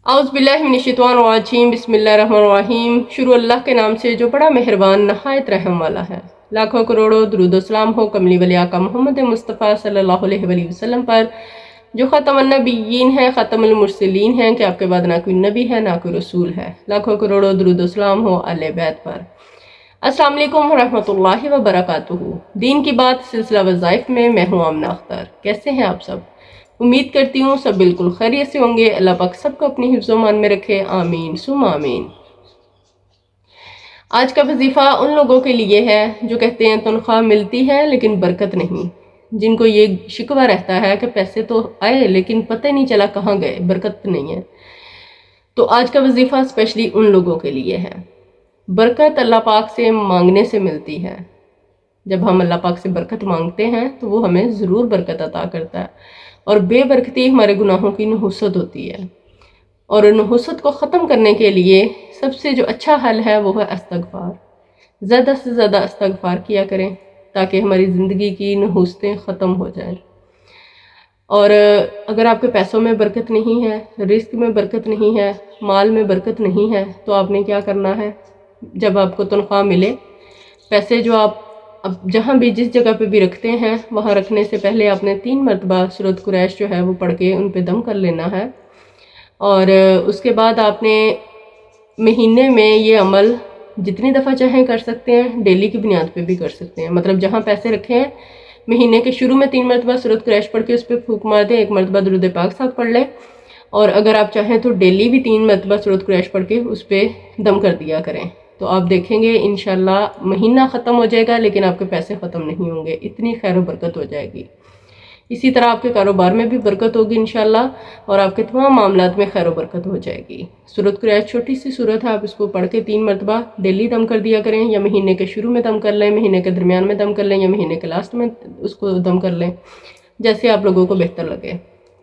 औज़ुबिल्लाहिमिनश्शैतानिर्रजीम बिस्मिल्लाहिर्रहमानिर्रहीम। शुरू अल्लाह के नाम से जो बड़ा मेहरबान नहायत रहम वाला है। लाखों करोड़ों दुरूद सलाम हो कमली वली आका मोहम्मद मुस्तफ़ा सल्लल्लाहु अलैहि वसल्लम पर, जो ख़ातमुन नबिय्यीन है, ख़ातमुल मुरसलीन हैं कि आपके बाद ना कोई नबी है ना कोई रसूल है। लाखों करोड़ों दुरूद सलाम हो अहले बैत पर। अस्सलाम वालेकुम रहमतुल्लाहि व बरकातुहू। दीन की बात सिलसिला वज़ाइफ में मैं हूँ आमना अख्तर। कैसे हैं आप सब? उम्मीद करती हूँ सब बिल्कुल खैरियत से होंगे। अल्लाह पाक सबको अपनी हिफ्ज़ मान में रखे, आमीन सुम आमीन। आज का वजीफ़ा उन लोगों के लिए है जो कहते हैं तनख्वाह मिलती है लेकिन बरकत नहीं, जिनको ये शिकवा रहता है कि पैसे तो आए लेकिन पता ही नहीं चला कहाँ गए, बरकत नहीं है। तो आज का वजीफ़ा स्पेशली उन लोगों के लिए है। बरकत अल्लाह पाक से मांगने से मिलती है। जब हम अल्लाह पाक से बरकत मांगते हैं तो वो हमें ज़रूर बरकत अता करता है, और बेबरकती हमारे गुनाहों की नहुसत होती है। और नहुसत को ख़त्म करने के लिए सबसे जो अच्छा हल है वो है इस्तग़फ़ार। ज़्यादा से ज़्यादा इस्तग़फ़ार किया करें ताकि हमारी ज़िंदगी की नहुसतें ख़त्म हो जाएं। और अगर आपके पैसों में बरकत नहीं है, रिस्क में बरकत नहीं है, माल में बरकत नहीं है, तो आपने क्या करना है? जब आपको तनख्वाह मिले, पैसे जो आप अब जहाँ भी जिस जगह पे भी रखते हैं वहाँ रखने से पहले आपने 3 मरतबा सूरत कुरैश जो है वो पढ़ के उन पे दम कर लेना है। और उसके बाद आपने महीने में ये अमल जितनी दफ़ा चाहें कर सकते हैं, डेली की बुनियाद पे भी कर सकते हैं। मतलब जहाँ पैसे रखे हैं महीने के शुरू में 3 मरतबा सूरत कुरैश पढ़ के उस पर फूंक मार दें, 1 मरतबा दुरूद पाक साथ पढ़ लें। और अगर आप चाहें तो डेली भी 3 मरतबा सूरत कुरैश पढ़ के उस पर दम कर दिया करें। तो आप देखेंगे इंशाल्लाह महीना ख़त्म हो जाएगा लेकिन आपके पैसे ख़त्म नहीं होंगे, इतनी खैर व बरकत हो जाएगी। इसी तरह आपके कारोबार में भी बरकत होगी इंशाल्लाह, और आपके तमाम मामलात में खैर व बरकत हो जाएगी। सूरत कुरैश छोटी सी सूरत है, आप इसको पढ़ के 3 मरतबा डेली दम कर दिया करें, या महीने के शुरू में दम कर लें, महीने के दरमियान में दम कर लें, या महीने के लास्ट में उसको दम कर लें, जैसे आप लोगों को बेहतर लगे।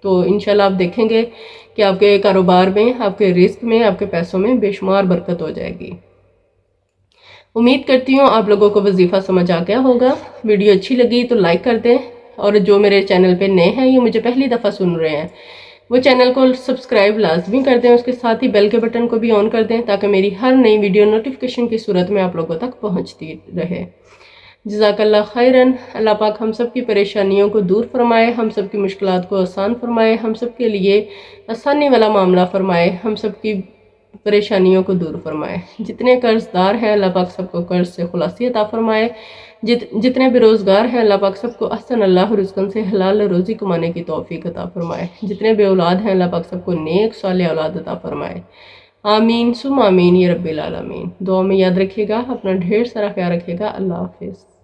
तो इंशाल्लाह आप देखेंगे कि आपके कारोबार में, आपके रिस्क में, आपके पैसों में बेशुमार बरकत हो जाएगी। उम्मीद करती हूँ आप लोगों को वजीफ़ा समझ आ गया होगा। वीडियो अच्छी लगी तो लाइक कर दें, और जो मेरे चैनल पे नए हैं, ये मुझे पहली दफ़ा सुन रहे हैं, वो चैनल को सब्सक्राइब लाजमी कर दें। उसके साथ ही बेल के बटन को भी ऑन कर दें ताकि मेरी हर नई वीडियो नोटिफिकेशन की सूरत में आप लोगों तक पहुँचती रहे। जज़ाकल्लाह खैरन। अल्लाह पाक हम सब की परेशानियों को दूर फरमाए, हम सब की मुश्किलात को आसान फरमाए, हम सब के लिए आसानी वाला मामला फरमाए, हम सब की परेशानियों को दूर फरमाए। जितने कर्जदार हैं अल्लाह पाक सबको कर्ज से खुलासी अता फरमाए। जितने बेरोज़गार हैं अल्लाह पाक सबको अहसन अल्लाह रुज़्क़न से हलाल रोज़ी कमाने की तौफीक अता फरमाए। जितने बे औलाद हैं अल्लाह पाक सबको नेक साले औलाद अता फरमाए, आमीन सुम आमीन या रब्बिल आलमीन। दुआ में याद रखिएगा, अपना ढेर सारा ख्याल रखिएगा। अल्लाह हाफिज़।